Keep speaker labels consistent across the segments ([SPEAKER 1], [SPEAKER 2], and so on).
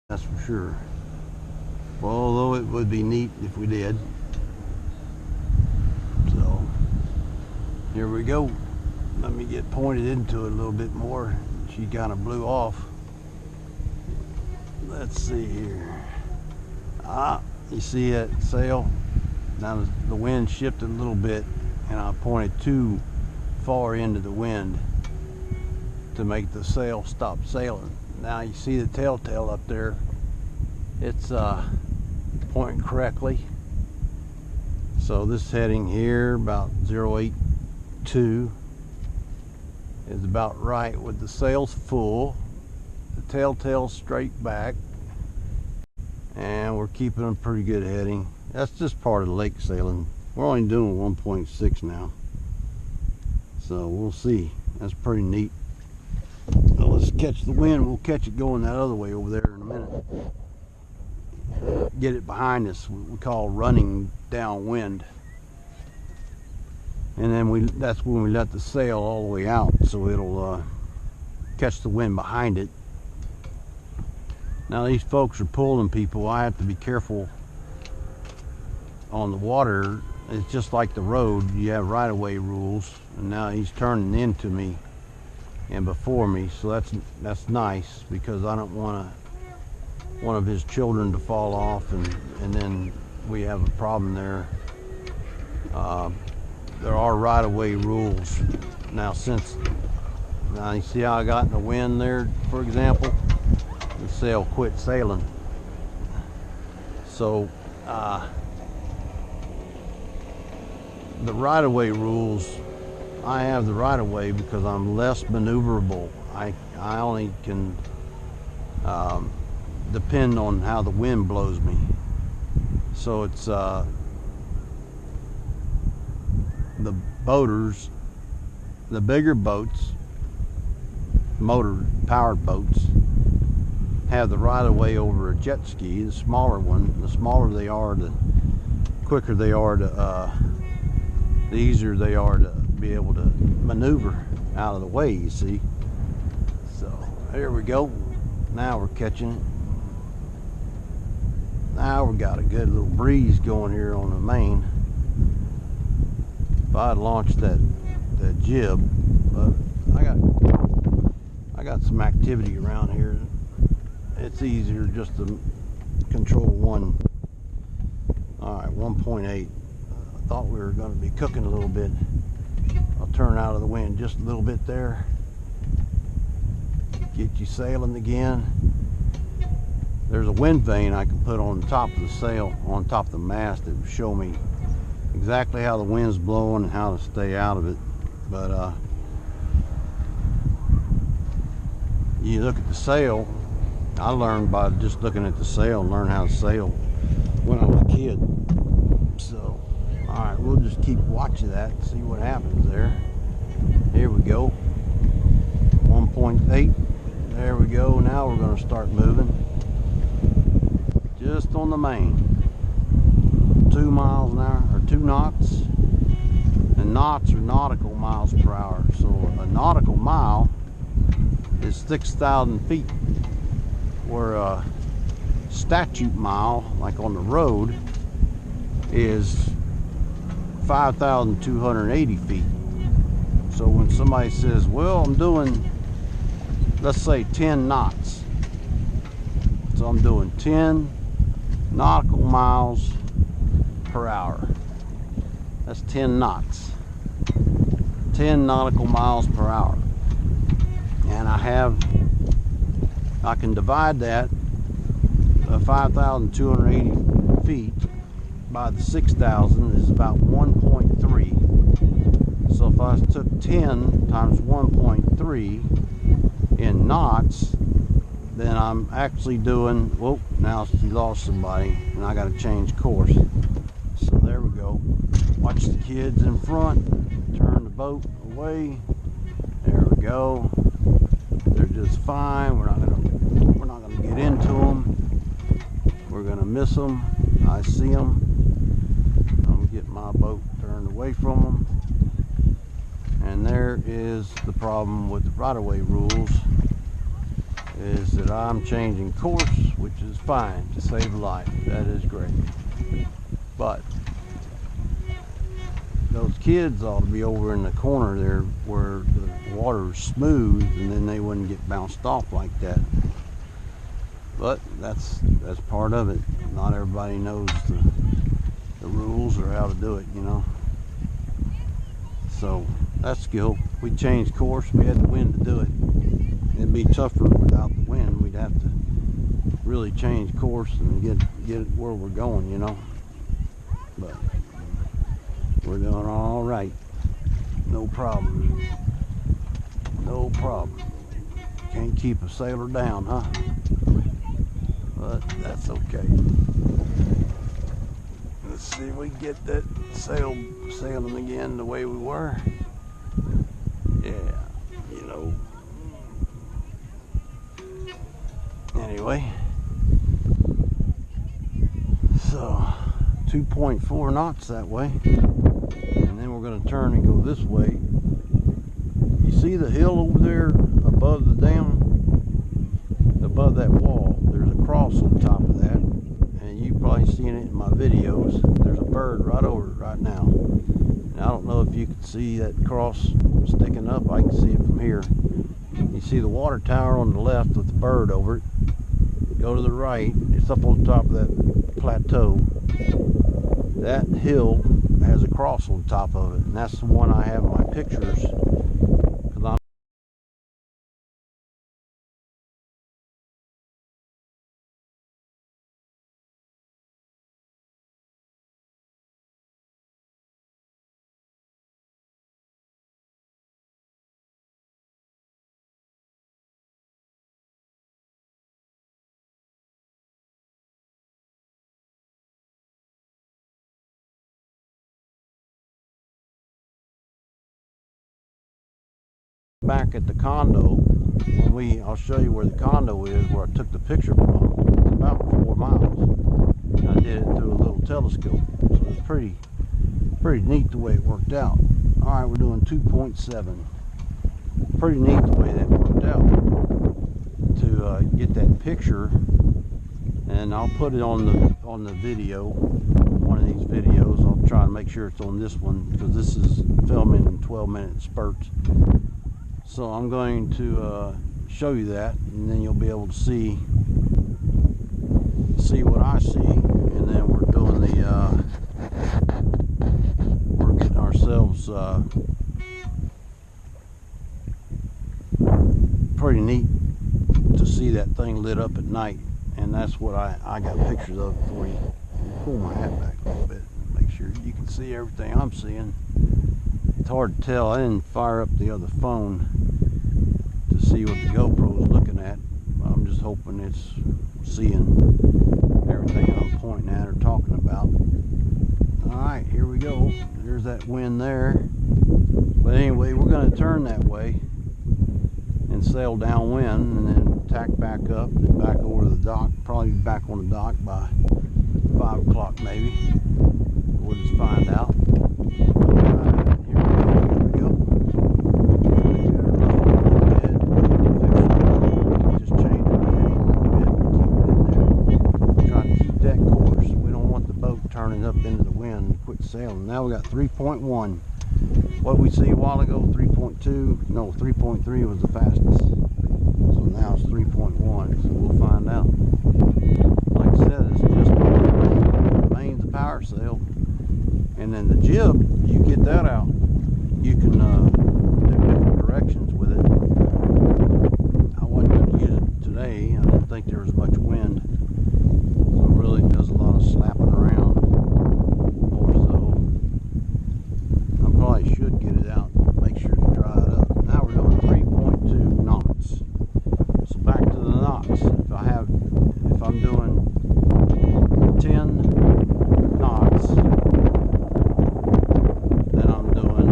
[SPEAKER 1] That's for sure. Well, although it would be neat if we did. So here we go. Let me get pointed into it a little bit more. She kind of blew off. Let's see here. You see that sail? Now the wind shifted a little bit, and I pointed too far into the wind to make the sail stop sailing. Now you see the telltale up there. It's pointing correctly. So this heading here, about 082, is about right with the sails full, the telltale straight back, and we're keeping a pretty good heading. That's just part of the lake sailing. We're only doing 1.6 now, so we'll see. That's pretty neat. Now let's catch the wind. We'll catch it going that other way over there in a minute. Get it behind us. We call running downwind. And then that's when we let the sail all the way out, so it'll catch the wind behind it. Now these folks are pulling people. I have to be careful on the water. It's just like the road. You have right-of-way rules, and now he's turning into me and before me, so that's nice, because I don't want one of his children to fall off and then we have a problem there. There are right-of-way rules. Now you see how I got in the wind there, for example? The sail quit sailing. So the right-of-way rules, I have the right-of-way because I'm less maneuverable. I only can depend on how the wind blows me. So it's the boaters, the bigger boats, motor powered boats, have the right of way over a jet ski. The smaller one, the smaller they are, the quicker they are to the easier they are to be able to maneuver out of the way, you see. So there we go. Now we're catching it. Now we got a good little breeze going here on the main. If I had launched that jib, but I got some activity around here. It's easier just to control one. All right, 1.8. I thought we were going to be cooking a little bit. I'll turn out of the wind just a little bit there. Get you sailing again. There's a wind vane I can put on the top of the sail, on top of the mast, that will show me exactly how the wind's blowing and how to stay out of it. But you look at the sail. I learned by just looking at the sail, learn how to sail when I was a kid. So, all right, we'll just keep watching that and see what happens there. Here we go. 1.8. There we go. Now we're going to start moving. Just on the main. 2 miles an hour, or 2 knots. And knots are nautical miles per hour. So a nautical mile is 6,000 feet. Where a statute mile, like on the road, is 5,280 feet. So when somebody says, well, I'm doing, let's say 10 knots. So I'm doing 10 nautical miles per hour. That's 10 knots. 10 nautical miles per hour. And I can divide that 5,280 feet by the 6,000 is about 1.3. So if I took 10 times 1.3 in knots, then I'm actually doing, whoa, now she lost somebody and I got to change course. So there we go. Watch the kids in front, turn the boat away. There we go. They're just fine. We're not gonna get into them. We're gonna miss them. I see them. I'm gonna get my boat turned away from them. And there is the problem with the right-of-way rules. is that I'm changing course, which is fine to save life. That is great. But those kids ought to be over in the corner there where the water is smooth, and then they wouldn't get bounced off like that. But that's part of it. Not everybody knows the rules or how to do it, you know. So that's skill. We changed course. We had the wind to do it. It'd be tougher without the wind. We'd have to really change course and get it where we're going, you know. But we're doing all right. No problem. No problem. Can't keep a sailor down, huh? But that's okay. Let's see if we can get that sailing again the way we were. Yeah, you know. Anyway, so 2.4 knots that way, and then we're going to turn and go this way. You see the hill over there above the dam, above that wall? There's a cross on top of that, and you've probably seen it in my videos. There's a bird right over it right now. And I don't know if you can see that cross sticking up. I can see it from here. You see the water tower on the left with the bird over it. Go to the right, it's up on top of that plateau. That hill has a cross on top of it, and that's the one I have in my pictures. Back at the condo, when I'll show you where the condo is, where I took the picture from. It's about 4 miles. And I did it through a little telescope, so it's pretty neat the way it worked out. All right, we're doing 2.7. Pretty neat the way that worked out to get that picture, and I'll put it on the video, one of these videos. I'll try to make sure it's on this one because this is filming in 12-minute spurts. So I'm going to show you that, and then you'll be able to see what I see. And then we're doing we're getting ourselves pretty neat to see that thing lit up at night, and that's what I got pictures of for you. Pull my hat back a little bit, make sure you can see everything I'm seeing. It's hard to tell. I didn't fire up the other phone to see what the GoPro is looking at. I'm just hoping it's seeing everything I'm pointing at or talking about. Alright, here we go. There's that wind there. But anyway, we're going to turn that way and sail downwind and then tack back up and back over to the dock. Probably be back on the dock by 5 o'clock maybe. We'll just find out. Alright, here we go. Just change the heading a little bit and keep it in there. Try to keep that course. We don't want the boat turning up into the wind and quit sailing. Now we got 3.1. What we see a while ago, 3.2, no, 3.3 was the fastest. So now it's 3.1, so we'll find out. Like I said, it's just the main's a power sail. And then the jib, you get that out, you can do different directions with it. I wasn't going to use it today. I didn't think there was much wind. So it really does a lot of slapping around. Or so. I probably should get it out, make sure to dry it up. Now we're doing 3.2 knots. So back to the knots. If I'm doing 10 knots, then I'm doing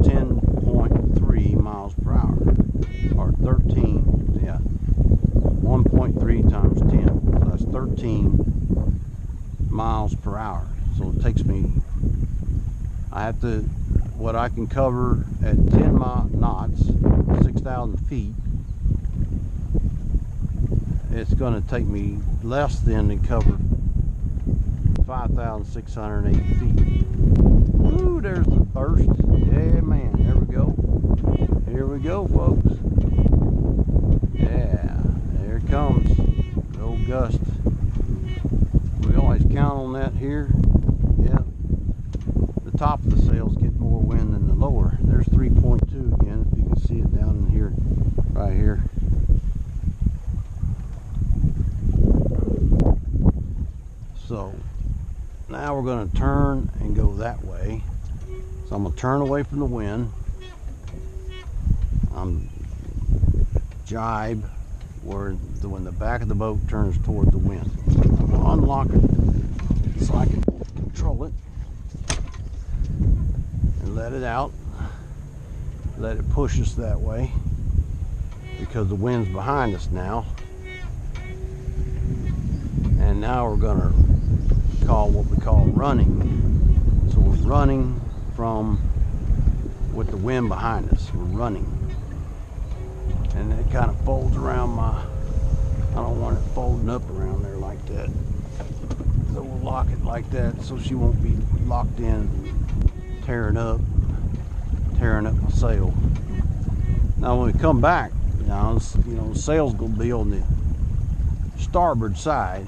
[SPEAKER 1] 10.3 miles per hour, or 13, yeah, 1.3 times 10, so that's 13 miles per hour. So it takes me, I have to, what I can cover at 10 knots, 6,000 feet, it's going to take me less than to cover 5,680 feet. Ooh, there's the burst. Yeah, man, there we go. Here we go, folks. Yeah, there it comes. The old gust. We always count on that here. Yeah. The top of the sails get more wind than the lower. There's 3.2 again, if you can see it down in here, right here. So now we're going to turn and go that way. So I'm going to turn away from the wind. I'm jibe when the back of the boat turns toward the wind. I'm going to unlock it so I can control it and let it out. Let it push us that way because the wind's behind us now. And now we're going to call what we call running. So we're running with the wind behind us. We're running. And it kind of folds around I don't want it folding up around there like that. So we'll lock it like that so she won't be locked in, tearing up my sail. Now when we come back, the sail's gonna be on the starboard side.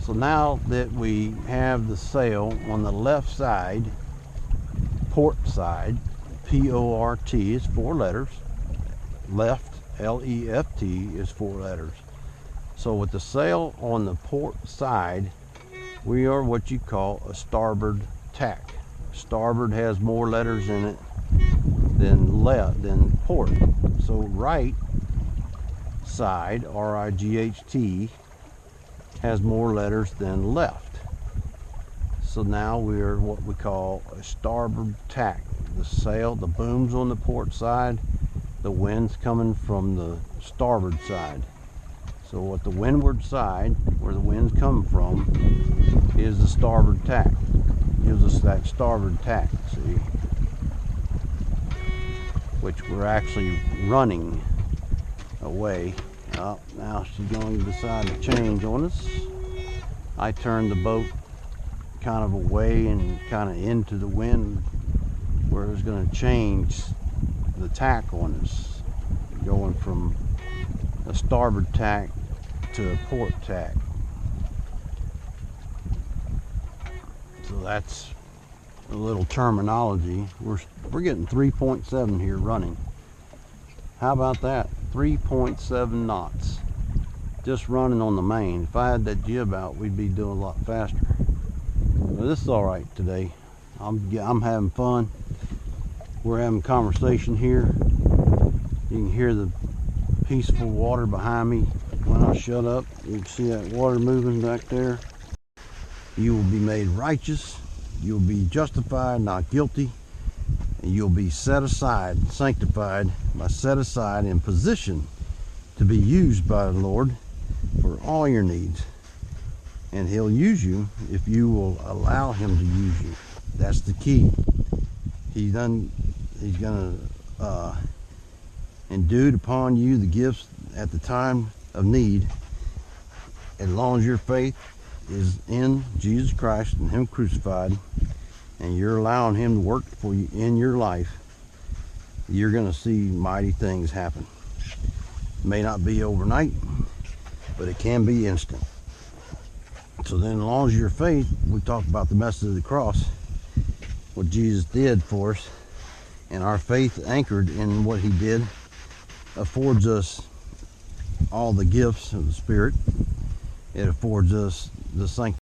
[SPEAKER 1] So now that we have the sail on the left side, port side, P-O-R-T is 4 letters. Left, L-E-F-T is 4 letters. So with the sail on the port side, we are what you call a starboard tack. Starboard has more letters in it than port. So right side, R-I-G-H-T, has more letters than left. So now we are what we call a starboard tack. The sail, the boom's on the port side, the wind's coming from the starboard side. So what the windward side, where the wind's coming from, is the starboard tack. Gives us that starboard tack, see? Which we're actually running away. Oh, now she's going to decide to change on us. I turned the boat kind of away and kind of into the wind where it was going to change the tack on us, going from a starboard tack to a port tack. So that's a little terminology. We're getting 3.7 here running. How about that? 3.7 knots just running on the main. If I had that jib out, we'd be doing a lot faster. But this is all right today. I'm having fun. We're having conversation here. You can hear the peaceful water behind me. When I shut up, you can see that water moving back there. You will be made righteous. You'll be justified, not guilty. And you'll be set aside, sanctified, by set aside in position to be used by the Lord for all your needs. And He'll use you if you will allow Him to use you. That's the key. He's going to endue upon you the gifts at the time of need, as long as your faith is in Jesus Christ and Him crucified, and you're allowing Him to work for you in your life. You're going to see mighty things happen. It may not be overnight, but it can be instant. So then, as long as your faith, we talked about the message of the cross, what Jesus did for us, and our faith anchored in what He did affords us all the gifts of the Spirit. It affords us the sanctification